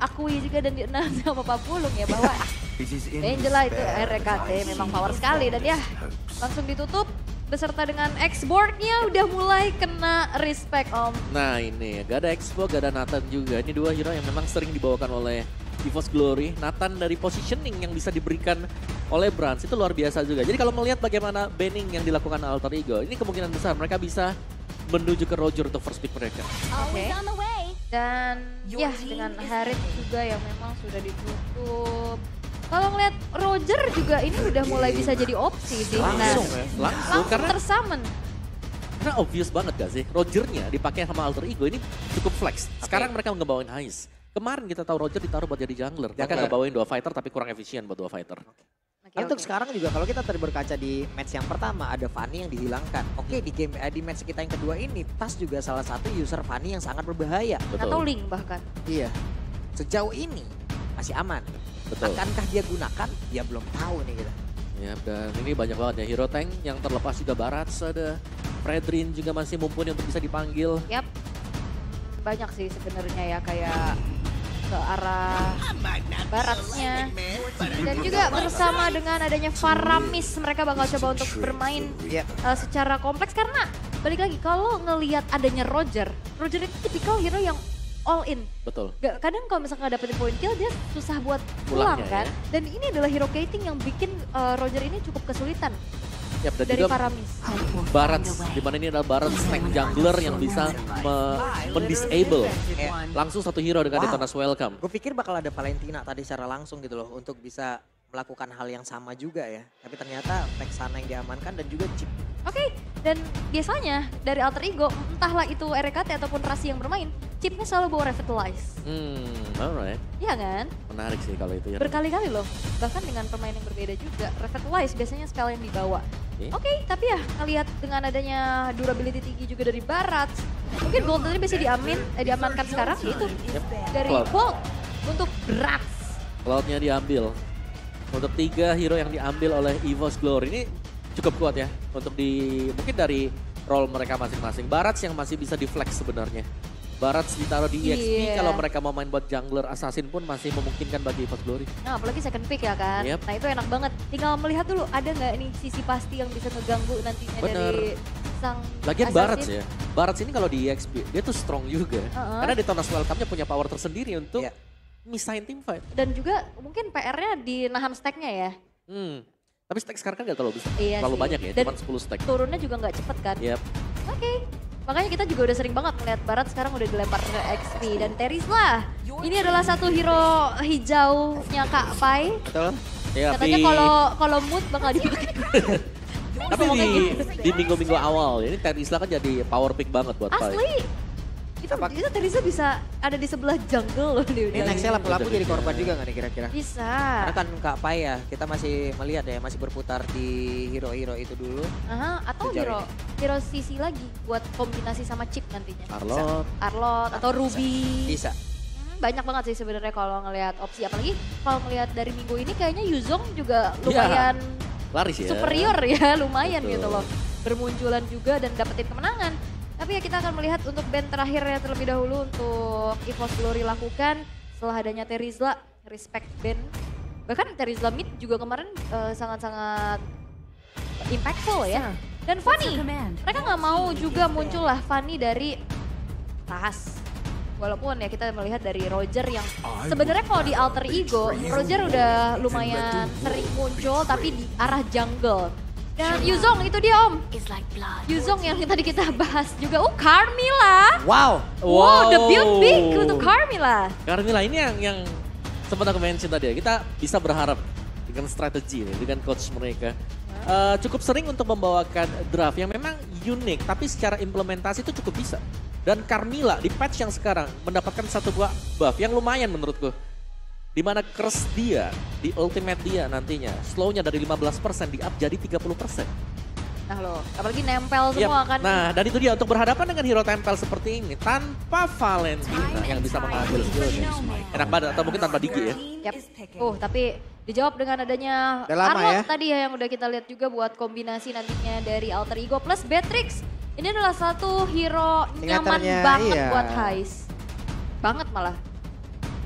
akui juga dan di-announce sama Pak Pulung ya bahwa Angela itu RKT memang power sekali dan ya langsung ditutup beserta dengan X-Board-nya udah mulai kena respect Om. Nah ini gak ada X-Board, gak ada Nathan juga. Ini dua hero yang memang sering dibawakan oleh EVOS Glory. Nathan dari positioning yang bisa diberikan oleh Brands itu luar biasa juga. Jadi kalau melihat bagaimana banning yang dilakukan Alter Ego, ini kemungkinan besar mereka bisa menuju ke Roger untuk first pick mereka. Oke. Dan ya dengan Harith juga yang memang sudah ditutup. Kalau ngeliat Roger juga ini udah mulai bisa jadi opsi sih. Langsung ya, langsung karena tersummon. Karena obvious banget gak sih, Rogernya dipakai sama Alter Ego ini cukup flex. Sekarang mereka ngebawain Heist. Kemarin kita tahu Roger ditaruh buat jadi jungler. Mereka ngebawain dua fighter tapi kurang efisien buat dua fighter. Untuk sekarang juga kalau kita tadi berkaca di match yang pertama ada Fanny yang dihilangkan. Oke di game di match kita yang kedua ini Tas juga salah satu user Fanny yang sangat berbahaya. Atau Link bahkan. Iya. Sejauh ini masih aman. Betul. Akankah dia gunakan? Ya belum tahu nih kita. Ya, dan ini banyak banget ya hero tank yang terlepas juga Barats ada. Fredrin juga masih mumpuni untuk bisa dipanggil. Yap. Banyak sih sebenarnya ya kayak ke arah Baratsnya. Dan juga bersama dengan adanya Faramis mereka bakal coba untuk bermain secara kompleks karena balik lagi kalau ngelihat adanya Roger itu tipikal hero yang all in. Betul. Kadang kalau misalnya nggak dapetin point kill dia susah buat pulang kan. Ya. Dan ini adalah hero gating yang bikin Roger ini cukup kesulitan. Yap, dan dari juga Faramis. Barats, dimana ini adalah Barats tank jungler yang bisa mendisable langsung satu hero dengan Detona's Welcome. Gue pikir bakal ada Valentina tadi secara langsung gitu loh untuk bisa melakukan hal yang sama juga ya. Tapi ternyata Vexana yang diamankan dan juga Chip. Oke, dan biasanya dari Alter Ego entahlah itu RKT ataupun Rasi yang bermain, Chipnya selalu bawa Revitalize. Alright. Iya kan? Menarik sih kalau itu ya. Berkali-kali loh, bahkan dengan pemain yang berbeda juga. Revitalize biasanya sekalian dibawa. Oke, tapi ya ngelihat dengan adanya durability tinggi juga dari Barat, mungkin Gold tadi bisa diamankan sekarang itu dari Bolt untuk Berat. Cloud-nya diambil. Untuk 3 hero yang diambil oleh EVOS Glory ini cukup kuat ya untuk mungkin dari role mereka masing-masing. Barats yang masih bisa di flex sebenarnya. Barats ditaruh di EXP kalau mereka mau main buat jungler assassin pun masih memungkinkan bagi EVOS Glory. Nah apalagi second pick ya kan. Nah itu enak banget. Tinggal melihat dulu ada nggak nih sisi pasti yang bisa ngeganggu nantinya dari sang Lagian assassin. Barats ya. Barats ini kalau di EXP dia tuh strong juga. Karena Detona's Welcome-nya punya power tersendiri untuk misahin team fight. Dan juga mungkin PR-nya di nahan stack-nya ya. Tapi stack sekarang kan gak terlalu besar, terlalu banyak ya, dan cuma 10 stack. Turunnya juga gak cepet kan. Oke. Makanya kita juga udah sering banget melihat Barat sekarang udah dilempar ke XP. Dan Terizla, ini adalah satu hero hijaunya Kak Pai. Betul. Katanya kalau mood bakal dipakai. Tapi di minggu-minggu awal, ini Terizla kan jadi power pick banget buat Pai. Asli. Itu Terizla bisa ada di sebelah jungle loh. Ini nextnya lampu-lampu jadi korban juga gak nih kira-kira? Bisa. Karena kan Kak Pai ya, kita masih melihat ya, masih berputar di hero-hero itu dulu. Atau hero sisi lagi buat kombinasi sama Chip nantinya. Arlot atau Ruby. Bisa. Banyak banget sih sebenarnya kalau ngelihat opsi. Apalagi kalau ngelihat dari minggu ini kayaknya Yuzong juga lumayan laris ya. Superior ya, lumayan gitu loh. Bermunculan juga dan dapetin kemenangan. Tapi ya kita akan melihat untuk band terakhirnya terlebih dahulu untuk EVOS Glory lakukan setelah adanya Terizla, respect band. Bahkan Terizla mid juga kemarin sangat-sangat impactful ya. Dan Fanny, mereka nggak mau juga muncul lah Fanny dari Tas. Walaupun ya kita melihat dari Roger yang sebenarnya kalau di Alter Ego, Roger udah lumayan sering muncul tapi di arah jungle. Dan Yuzong itu dia Om. Yuzong yang tadi kita bahas juga. Carmilla. Wow, the build big untuk Carmilla. Carmilla ini yang sempat aku mention tadi ya. Kita bisa berharap dengan strategi nih, dengan coach mereka. Cukup sering untuk membawakan draft yang memang unik. Tapi secara implementasi itu cukup bisa. Dan Carmilla di patch yang sekarang mendapatkan satu buah buff yang lumayan menurutku. Dimana curse dia, di ultimate dia nantinya, slownya dari 15% di-up jadi 30%. Nah loh, apalagi nempel semua kan. Nah dan itu dia untuk berhadapan dengan hero tempel seperti ini, tanpa Valentina yang bisa mengambil skillnya. Enak banget, atau mungkin tanpa Digi ya. Tapi dijawab dengan adanya Arlot tadi ya yang udah kita lihat juga buat kombinasi nantinya dari Alter Ego plus Beatrix. Ini adalah satu hero nyaman banget buat Heist. Banget malah.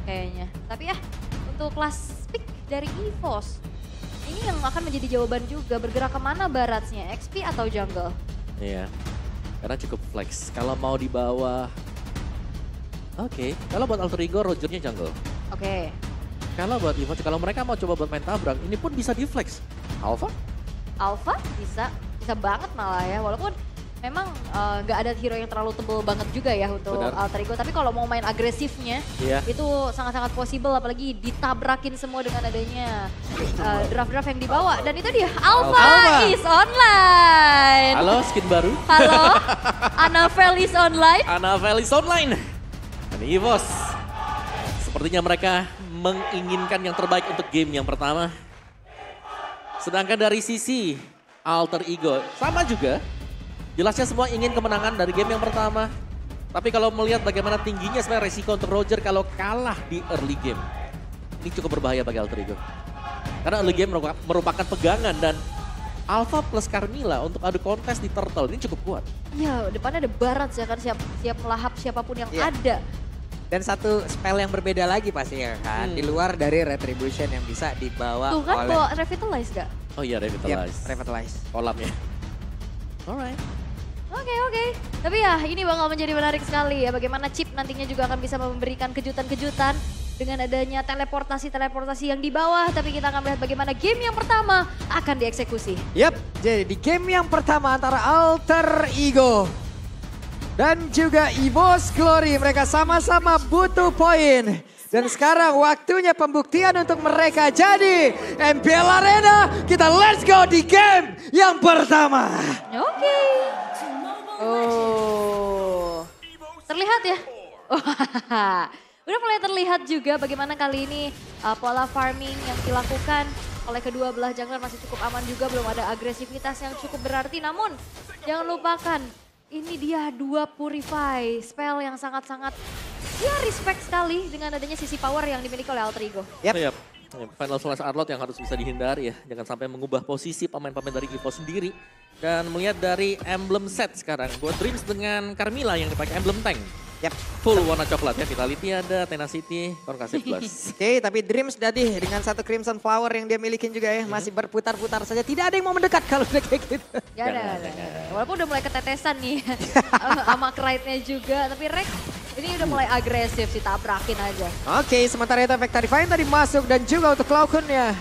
kayaknya. Tapi ya untuk last pick dari EVOS, ini yang akan menjadi jawaban juga. Bergerak kemana baratnya, XP atau jungle? Iya, karena cukup flex. Kalau mau di bawah, oke. Kalau buat Alter Ego, Rogernya jungle. Oke. Kalau buat EVOS, kalau mereka mau coba buat main tabrak, ini pun bisa di flex. Alpha? Alpha bisa banget malah ya. Walaupun memang nggak ada hero yang terlalu tebel banget juga ya untuk Benar. Alter Ego. Tapi kalau mau main agresifnya, Iya. itu sangat-sangat possible. Apalagi ditabrakin semua dengan adanya draft-draft yang dibawa. Dan itu dia, Alpha Alpha. is online. Halo, skin baru. Halo, Annabelle is online. Annabelle is online. Dan EVOS, sepertinya mereka menginginkan yang terbaik untuk game yang pertama. Sedangkan dari sisi Alter Ego, sama juga. Jelasnya semua ingin kemenangan dari game yang pertama. Tapi kalau melihat bagaimana tingginya sebenarnya resiko untuk Roger kalau kalah di early game. Ini cukup berbahaya bagi Alter Ego. Karena early game merupakan pegangan dan Alpha plus Carmilla untuk adu kontes di Turtle ini cukup kuat. Ya, depannya ada Barat ya kan, siap melahap siapapun yang Iya. ada. Dan satu spell yang berbeda lagi pastinya kan. Di luar dari Retribution yang bisa dibawa Tuh kan oleh... bawa Revitalize gak? Oh iya, Yep, Revitalize. Revitalize. Kolamnya. Alright. Oke. Tapi ya ini bakal menjadi menarik sekali ya. Bagaimana Chip nantinya juga akan bisa memberikan kejutan-kejutan. Dengan adanya teleportasi yang di bawah. Tapi kita akan melihat bagaimana game yang pertama akan dieksekusi. Yap, jadi di game yang pertama antara Alter Ego dan juga EVOS Glory, mereka sama-sama butuh poin. Dan sekarang waktunya pembuktian untuk mereka. Jadi MPL Arena, kita let's go di game yang pertama. Oke. Oh, terlihat ya? Udah mulai terlihat juga bagaimana kali ini pola farming yang dilakukan oleh kedua belah jungler masih cukup aman juga. Belum ada agresivitas yang cukup berarti. Namun jangan lupakan ini dia 2 Purify. Spell yang sangat-sangat ya respect sekali dengan adanya sisi power yang dimiliki oleh Alter Ego. Yap. Final Flash Arlot yang harus bisa dihindari ya. Jangan sampai mengubah posisi pemain-pemain dari EVOS sendiri. Dan melihat dari emblem set sekarang. Buat Dreams dengan Carmilla yang dipakai emblem tank. Yap. Full warna coklat ya. Vitality ada, Tenacity, Concussive Blast. Oke, tapi Dreams tadi dengan satu Crimson Flower yang dia milikin juga ya. Masih berputar-putar saja. Tidak ada yang mau mendekat kalau udah kayak gitu. Gak ada. Walaupun udah mulai ketetesan nih sama Krite-nya juga. Tapi Rex ini udah mulai agresif sih, tabrakin aja. Oke, sementara itu efek Divine tadi masuk dan juga untuk Cloudcon-nya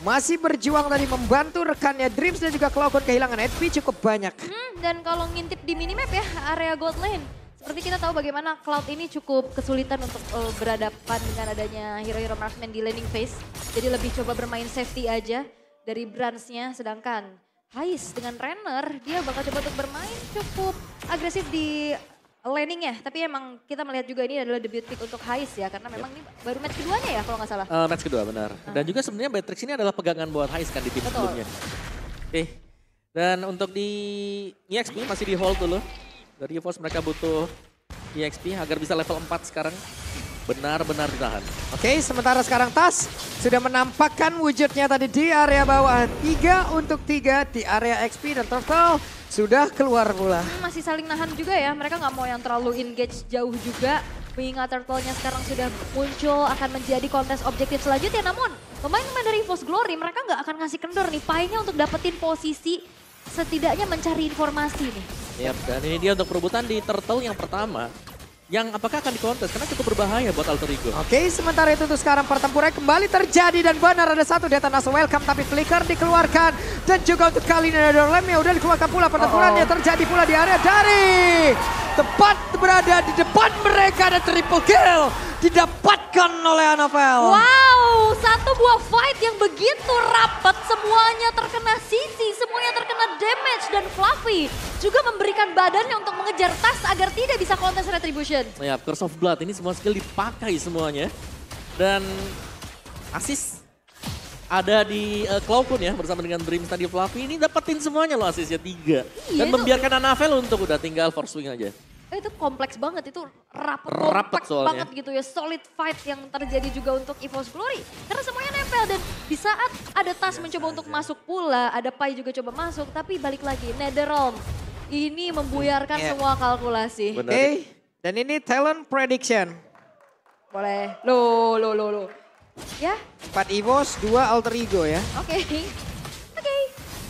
masih berjuang tadi membantu rekannya. Dreams dan juga Cloudcon kehilangan HP cukup banyak. Dan kalau ngintip di minimap ya, area gold lane. Seperti kita tahu bagaimana Cloud ini cukup kesulitan untuk berhadapan dengan adanya hero-hero marksman di laning phase. Jadi lebih coba bermain safety aja dari branch-nya. Sedangkan Hais dengan Renner, dia bakal coba untuk bermain cukup agresif di laning-nya. Tapi emang kita melihat juga ini adalah debut pick untuk Hais ya. Karena memang ini baru match keduanya ya kalau nggak salah. Match kedua benar. Dan juga sebenarnya Beatrix ini adalah pegangan buat Hais kan di tim sebelumnya. Oke. Dan untuk di EXP masih di hold dulu. Dari EVOS mereka butuh EXP agar bisa level 4 sekarang. Benar-benar ditahan. Oke, sementara sekarang Tas sudah menampakkan wujudnya tadi di area bawah. 3 untuk 3 di area XP dan Turtle sudah keluar pula. Masih saling nahan juga ya, mereka nggak mau yang terlalu engage jauh juga. Mengingat Turtle-nya sekarang sudah muncul, akan menjadi kontes objektif selanjutnya. Namun pemain-pemain dari EVOS Glory mereka nggak akan ngasih kendor nih pahingnya untuk dapetin posisi, setidaknya mencari informasi nih. Yap, dan ini dia untuk perebutan di Turtle yang pertama. Yang apakah akan dikontes karena cukup berbahaya buat Alter Ego. Oke, sementara itu tuh sekarang pertempuran kembali terjadi dan benar ada satu detonasi welcome tapi flicker dikeluarkan dan juga untuk kali ini ada lem yang udah dikeluarkan pula pertempurannya terjadi pula di area dari tepat berada di depan mereka dan triple kill didapatkan oleh Annabelle. Wow, satu buah fight yang begitu rapat, semuanya terkena sisi, semuanya terkena damage dan Fluffy juga memberikan badannya untuk mengejar Tas agar tidak bisa kontes Retribution. Ya, Curse of Blood ini semua skill dipakai semuanya. Dan assist ada di Cloudcon ya bersama dengan Dreams tadi Fluffy ini dapetin semuanya loh asisnya 3. Iya, Dan membiarkan Annabelle untuk udah tinggal force swing aja. Itu kompleks banget, itu Rapet kompak soalnya. banget gitu ya. Solid fight yang terjadi juga untuk EVOS Glory. Karena semuanya nempel dan di saat ada Tas mencoba untuk masuk pula, ada Pai juga coba masuk. Tapi balik lagi, Netherrealm ini membuyarkan semua kalkulasi. Benar. Oke, dan ini talent prediction. Boleh. Loh. Ya, 4 EVOS, 2 Alter Ego ya. oke. Oke.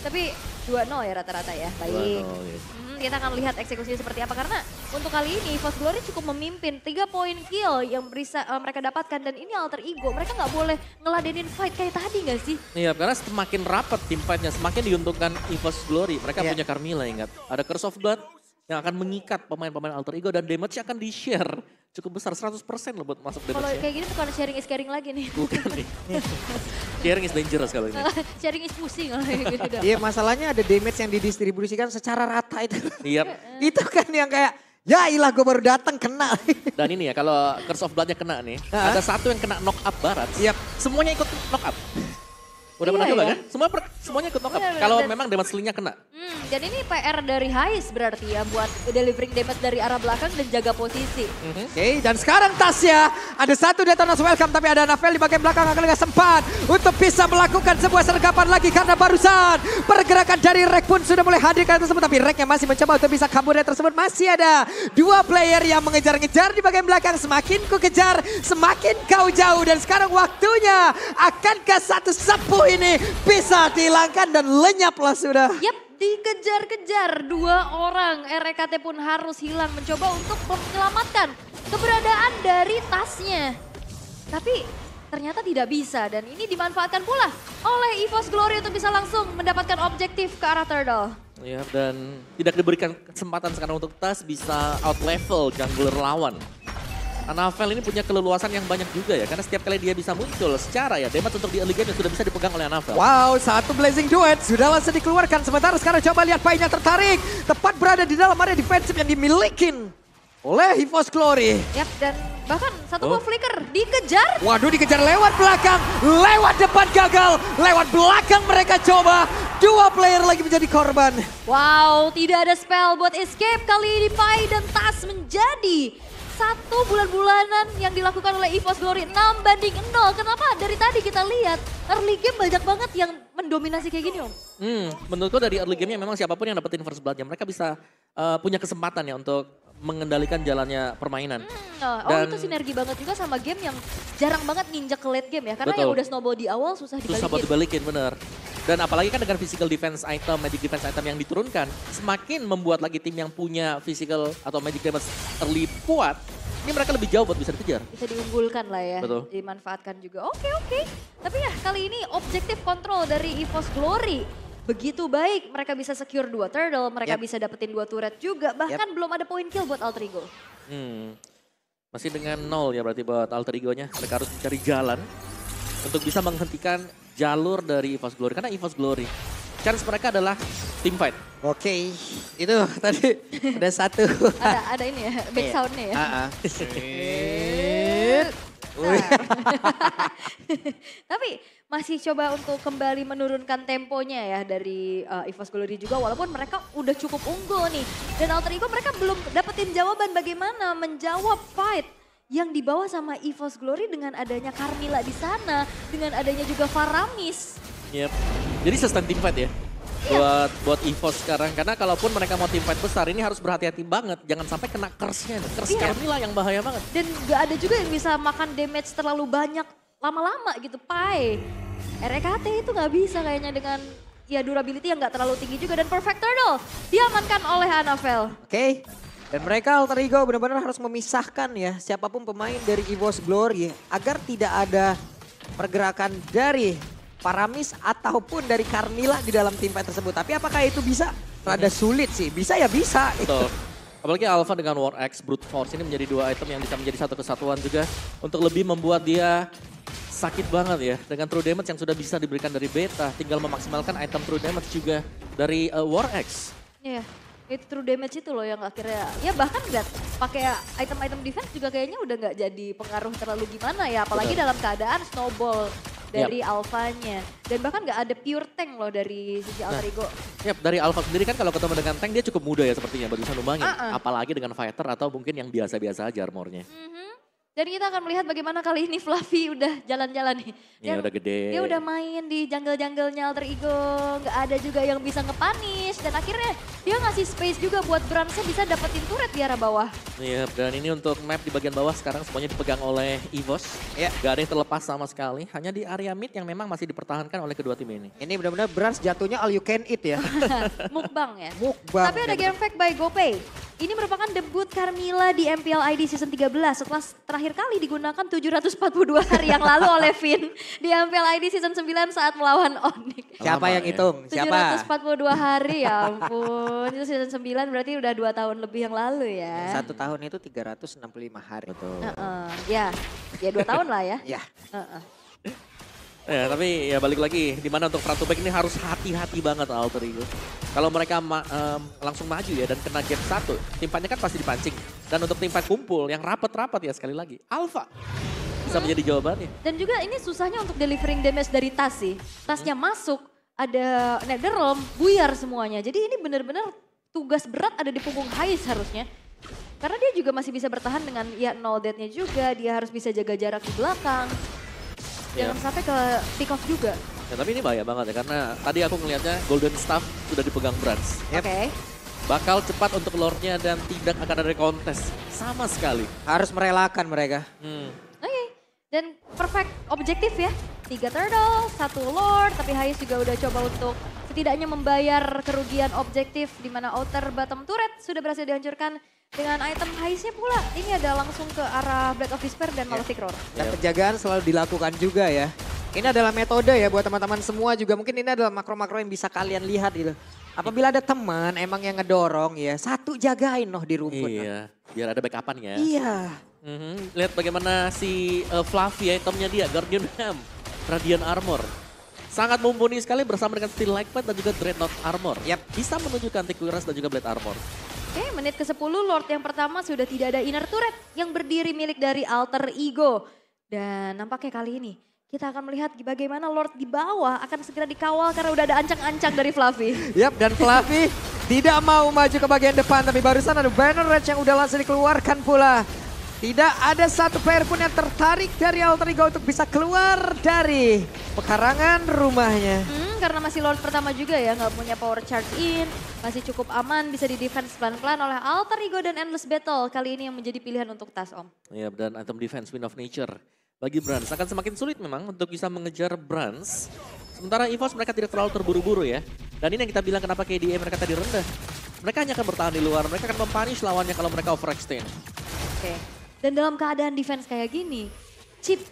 Tapi 2-0 ya rata-rata ya. Baik. 2-0, ya. Kita akan lihat eksekusinya seperti apa karena untuk kali ini EVOS Glory cukup memimpin 3 poin kill yang bisa mereka dapatkan dan ini Alter Ego. Mereka nggak boleh ngeladenin fight kayak tadi nggak sih? Iya, karena semakin rapat tim fightnya, semakin diuntungkan EVOS Glory. Mereka punya Carmilla, ingat. Ada Curse of Blood yang akan mengikat pemain-pemain Alter Ego dan damage akan di-share. Cukup besar, 100% loh buat masuk Kalau damage-nya. kayak gini bukan sharing is caring lagi nih. Bukan nih. Sharing is dangerous kalau ini. Sharing is pusing gitu. Iya masalahnya ada damage yang didistribusikan secara rata itu. Iya. Itu kan yang kayak, ya ilah gue baru datang kena. Dan ini ya, kalau Curse of Blood-nya kena nih, ada satu yang kena knock up barat. Yap. Semuanya ikut knock up. Udah pernah Iya coba ya? kan? Semuanya ikut knock up. Benar, Kalau dan- memang damage sling-nya kena. Dan ini PR dari Hais berarti ya buat delivering damage dari arah belakang dan jaga posisi. Oke, dan sekarang Tasya ada satu Detona's welcome tapi ada Navel di bagian belakang akan nggak sempat untuk bisa melakukan sebuah sergapan lagi karena barusan pergerakan dari Rek pun sudah mulai hadir kali tersebut tapi Rek yang masih mencoba untuk bisa kabur dari tersebut masih ada 2 player yang mengejar-ngejar di bagian belakang semakin ku kejar semakin kau jauh dan sekarang waktunya akankah satu sepuh ini bisa dihilangkan dan lenyaplah sudah. Yap, dikejar-kejar 2 orang. RKT pun harus hilang mencoba untuk menyelamatkan keberadaan dari tasnya. Tapi ternyata tidak bisa dan ini dimanfaatkan pula oleh EVOS Glory untuk bisa langsung mendapatkan objektif ke arah Turtle. Ya, dan tidak diberikan kesempatan sekarang untuk Tas bisa out level jungler lawan. Anavel ini punya keleluasan yang banyak juga ya, karena setiap kali dia bisa muncul secara ya, damage untuk di early game yang sudah bisa dipegang oleh Anavel. Wow, satu Blazing Duet sudah langsung dikeluarkan. Sementara sekarang coba lihat Pai-nya tertarik. Tepat berada di dalam area defensif yang dimiliki oleh EVOS Glory. Yap, dan bahkan satu buah flicker dikejar. Waduh, dikejar lewat belakang, lewat depan gagal, lewat belakang mereka coba. 2 player lagi menjadi korban. Wow, tidak ada spell buat escape kali ini Pai dan Tas menjadi satu bulan-bulanan yang dilakukan oleh EVOS Glory 6-0. Kenapa dari tadi kita lihat early game banyak banget yang mendominasi kayak gini Om? Menurutku dari early game-nya memang siapapun yang dapetin first blood-nya, mereka bisa punya kesempatan ya untuk mengendalikan jalannya permainan. Itu sinergi banget juga sama game yang jarang banget nginjek ke late game ya. Karena Betul. yang udah snowball di awal susah Susah buat dibalikin. dibalikin, bener. Dan apalagi kan dengan physical defense item, magic defense item yang diturunkan, semakin membuat lagi tim yang punya physical atau magic damage early kuat, ini mereka lebih jauh buat bisa dikejar. Bisa diunggulkan lah ya, Betul. dimanfaatkan juga. Oke. Tapi ya kali ini objektif kontrol dari EVOS Glory begitu baik. Mereka bisa secure 2 turtle, mereka bisa dapetin 2 turret juga. Bahkan belum ada point kill buat Alter Ego. Masih dengan 0 ya berarti buat Alter Ego-nya. Mereka harus mencari jalan untuk bisa menghentikan jalur dari EVOS Glory. Karena EVOS Glory, chance mereka adalah team fight. Oke, itu tadi ada satu. Ada ini ya, back sound-nya ya. Tapi masih coba untuk kembali menurunkan temponya ya dari EVOS Glory juga walaupun mereka udah cukup unggul nih. Dan Alter Ego mereka belum dapetin jawaban bagaimana menjawab fight yang dibawa sama EVOS Glory dengan adanya Carmilla di sana, dengan adanya juga Faramis. Yep. Jadi sustain team fight ya. Buat EVOS sekarang, karena kalaupun mereka mau team fight besar ini harus berhati-hati banget, jangan sampai kena curse-nya nih. Curse Carmilla yang bahaya banget. Dan gak ada juga yang bisa makan damage terlalu banyak lama-lama gitu, Pai. RKT itu gak bisa kayaknya dengan ya durability yang gak terlalu tinggi juga dan perfect turtle diamankan oleh Anavel. Oke, dan mereka Alter Ego benar-benar harus memisahkan ya siapapun pemain dari EVOS Glory agar tidak ada pergerakan dari Faramis ataupun dari Carmilla di dalam tim fight tersebut. Tapi apakah itu bisa? Rada sulit sih, bisa ya bisa. Betul. Apalagi Alpha dengan War Axe, Brute Force ini menjadi 2 item yang bisa menjadi satu kesatuan juga untuk lebih membuat dia sakit banget ya. Dengan true damage yang sudah bisa diberikan dari beta, tinggal memaksimalkan item true damage juga dari War Axe. Iya, itu true damage itu loh yang akhirnya, ya bahkan nggak pakai item-item defense juga kayaknya udah nggak jadi pengaruh terlalu gimana ya. Apalagi dalam keadaan snowball dari alfanya. Dan bahkan nggak ada pure tank loh dari sisi Alter Ego. Yap, dari Alpha sendiri kan kalau ketemu dengan tank dia cukup mudah ya sepertinya buat bisa numbangin. Apalagi dengan fighter atau mungkin yang biasa-biasa aja armornya. Dan kita akan melihat bagaimana kali ini Fluffy udah jalan-jalan nih. Iya udah gede. Dia udah main di jungle-junglenya Alter Ego, nggak ada juga yang bisa nge-punish. Dan akhirnya dia ngasih space juga buat Bransnya bisa dapetin turret di arah bawah. Iya, dan ini untuk map di bagian bawah sekarang semuanya dipegang oleh EVOS. Ya. Gak ada yang terlepas sama sekali, hanya di area mid yang memang masih dipertahankan oleh kedua tim ini. Ini benar-benar Brans jatuhnya all you can eat ya. Mukbang ya. Mukbang. Tapi ada game fact by GoPay. Ini merupakan debut Carmilla di MPL ID Season 13 setelah terakhir kali digunakan 742 hari yang lalu oleh Vin di MPL ID Season 9 saat melawan Onyx. Siapa yang hitung? Siapa? 742 hari ya ampun. Itu Season 9 berarti udah 2 tahun lebih yang lalu ya. 1 tahun itu 365 hari. Betul. Ya 2 tahun lah ya. Ya. Ya, tapi ya balik lagi, dimana untuk front to back ini harus hati-hati banget Alter Ego. Kalau mereka langsung maju ya dan kena game 1, tim fightnya kan pasti dipancing. Dan untuk tim fight kumpul yang rapat-rapat ya sekali lagi, Alpha bisa menjadi jawabannya. Dan juga ini susahnya untuk delivering damage dari Tas sih. Tasnya masuk, ada Netherrealm, buyar semuanya. Jadi ini benar-benar tugas berat ada di punggung Hais harusnya. Karena dia juga masih bisa bertahan dengan ya no death-nya juga, dia harus bisa jaga jarak di belakang. Jangan sampai ke pick off juga. Ya, tapi ini bahaya banget ya karena tadi aku ngelihatnya Golden Staff sudah dipegang Brans. Oke. Bakal cepat untuk lordnya dan tidak akan ada kontes sama sekali. Harus merelakan mereka. Oke. Dan perfect objektif ya. 3 turtle, 1 lord, tapi Hais juga udah coba untuk setidaknya membayar kerugian objektif di mana outer bottom turret sudah berhasil dihancurkan. Dengan item Haisnya pula, ini ada langsung ke arah Blade of Despair dan Malefic Roar. Dan penjagaan selalu dilakukan juga ya. Ini adalah metode ya buat teman-teman semua juga. Mungkin ini adalah makro-makro yang bisa kalian lihat gitu. Apabila ada teman emang yang ngedorong ya, satu jagain di rumput. Iya, biar ada backupan ya. Iya. Lihat bagaimana si Fluffy itemnya dia, Guardian Ham, Radiant Armor. Sangat mumpuni sekali bersama dengan Steel Lightpad dan juga Dreadnought Armor. Bisa menunjukkan Antiquirus dan juga Blade Armor. Oke, menit ke-10 Lord yang pertama sudah tidak ada inner turret yang berdiri milik dari Alter Ego. Dan nampaknya kali ini kita akan melihat bagaimana Lord di bawah akan segera dikawal karena udah ada ancang-ancang dari Fluffy. Dan Fluffy tidak mau maju ke bagian depan tapi barusan ada Banner Rage yang udah langsung dikeluarkan pula. Tidak ada satu player pun yang tertarik dari Alter Ego untuk bisa keluar dari pekarangan rumahnya. Karena masih Lord pertama juga ya, nggak punya power charge in, masih cukup aman, bisa di defense pelan-pelan oleh Alter Ego dan Endless Battle. Kali ini yang menjadi pilihan untuk Tas, Om. Iya, dan item defense Wind of Nature bagi Brans akan semakin sulit memang untuk bisa mengejar Brans. Sementara EVOS mereka tidak terlalu terburu-buru ya. Dan ini yang kita bilang kenapa KDA mereka tadi rendah. Mereka hanya akan bertahan di luar, mereka akan mempunish lawannya kalau mereka overextend. Oke. Dan dalam keadaan defense kayak gini, Chip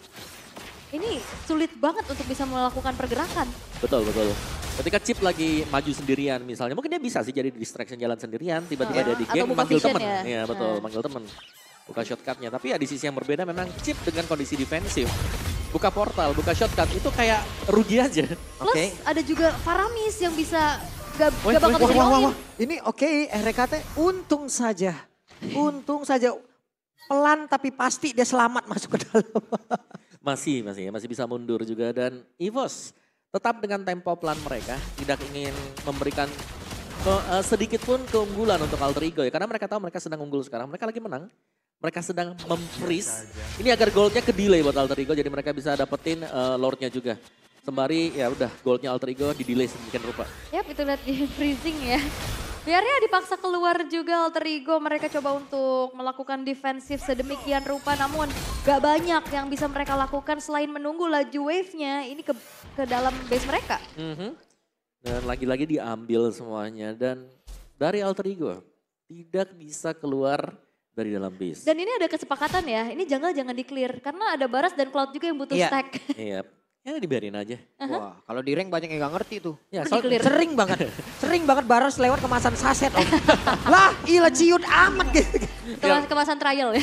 ini sulit banget untuk bisa melakukan pergerakan. Betul. Ketika Chip lagi maju sendirian misalnya, mungkin dia bisa sih jadi distraction jalan sendirian, tiba-tiba dia di game manggil temen. Iya betul, manggil temen. Buka shortcutnya, tapi ya di sisi yang berbeda memang Chip dengan kondisi defensif. Buka portal, buka shortcut, itu kayak rugi aja. Plus ada juga Faramis yang bisa gak bakal bisa wah. Ini RKT untung saja. Pelan tapi pasti dia selamat masuk ke dalam. Masih bisa mundur juga dan EVOS tetap dengan tempo pelan mereka tidak ingin memberikan sedikit pun keunggulan untuk Alter Ego ya karena mereka tahu mereka sedang unggul sekarang, mereka lagi menang. Mereka sedang memfreeze. Ini agar goldnya ke delay buat Alter Ego jadi mereka bisa dapetin lordnya juga. Sembari ya udah goldnya Alter Ego di delay sedemikian rupa. Itu lihat di freezing ya. Biarnya dipaksa keluar juga Alter Ego, mereka coba untuk melakukan defensif sedemikian rupa namun gak banyak yang bisa mereka lakukan selain menunggu laju wave-nya ini ke dalam base mereka. Dan lagi-lagi diambil semuanya dan dari Alter Ego tidak bisa keluar dari dalam base. Dan ini ada kesepakatan ya, ini jangan di clear karena ada Baras dan Cloud juga yang butuh stack. Iya. Ya dibiarin aja. Wah, kalau di rank banyak yang gak ngerti tuh. Ya, sering banget Baras lewat kemasan saset. Lah, ciut amat gitu. Kemasan trial ya.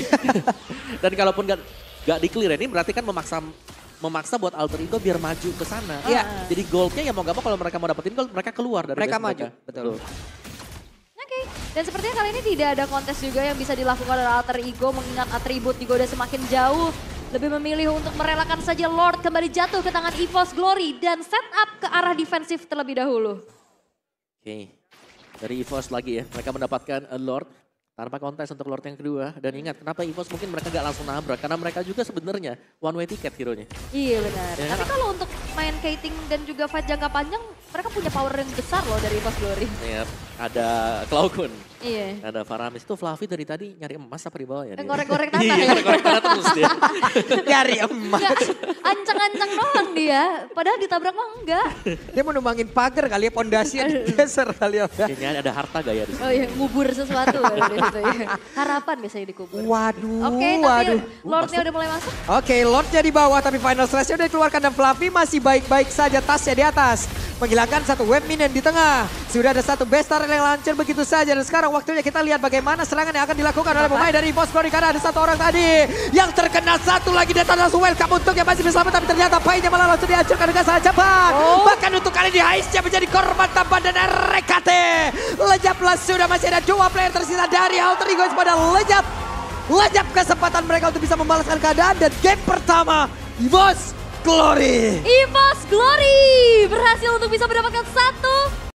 Dan kalaupun gak di-clear ini berarti kan memaksa buat Alter Ego biar maju ke sana. Iya. Jadi goldnya ya mau gak mau kalau mereka mau dapetin gold mereka keluar dari mereka maju. Betul. Oke. Dan sepertinya kali ini tidak ada kontes juga yang bisa dilakukan oleh Alter Ego mengingat atribut juga udah semakin jauh. Lebih memilih untuk merelakan saja Lord kembali jatuh ke tangan EVOS Glory dan set up ke arah defensif terlebih dahulu. Oke, dari EVOS lagi ya, mereka mendapatkan Lord. tanpa kontes untuk Lord yang kedua. Dan ingat kenapa EVOS mungkin mereka gak langsung nabrak. Karena mereka juga sebenarnya one way ticket hero-nya. Iya benar. Ya, Tapi kalau untuk main kiting dan juga fight jangka panjang, mereka punya power yang besar loh dari EVOS Glory. Iya, ada Cloudgun, Iya. ada Faramis. Itu Fluffy dari tadi nyari emas apa di bawah ya? dia? Ngorek-ngorek tanah Iya, ya. ngorek-ngorek tanah terus dia. Nyari emas. Enggak, ancang-ancang doang dia. Padahal ditabrak mah enggak. Dia mau numbangin pagar kali ya, pondasinya digeser kali ya. Kayaknya ada harta gak ya di sini? Oh iya, ngubur sesuatu dari situ ya. Harapan biasanya dikubur. Waduh, Oke, tapi waduh. Lordnya udah mulai masuk. Oke, Lordnya di bawah tapi final stressnya udah dikeluarkan dan Fluffy masih baik-baik saja, tasnya di atas. Menghilangkan satu web minion di tengah. Sudah ada satu bestar yang lancur begitu saja. Dan sekarang waktunya kita lihat bagaimana serangan yang akan dilakukan oleh pemain dari EVOS Glory. Karena ada satu orang tadi yang terkena, satu lagi datang langsung welcome untuk yang masih bersama. Tapi ternyata painnya malah langsung dihancurkan dengan sangat cepat. Bahkan untuk kali ini Haiznya menjadi korban tambahan dan RKT. Lejaplah, sudah masih ada dua player tersisa dari Alter Ego pada Lejap. Lejap kesempatan mereka untuk bisa membalaskan keadaan. Dan game pertama EVOS Glory. EVOS Glory berhasil untuk bisa mendapatkan satu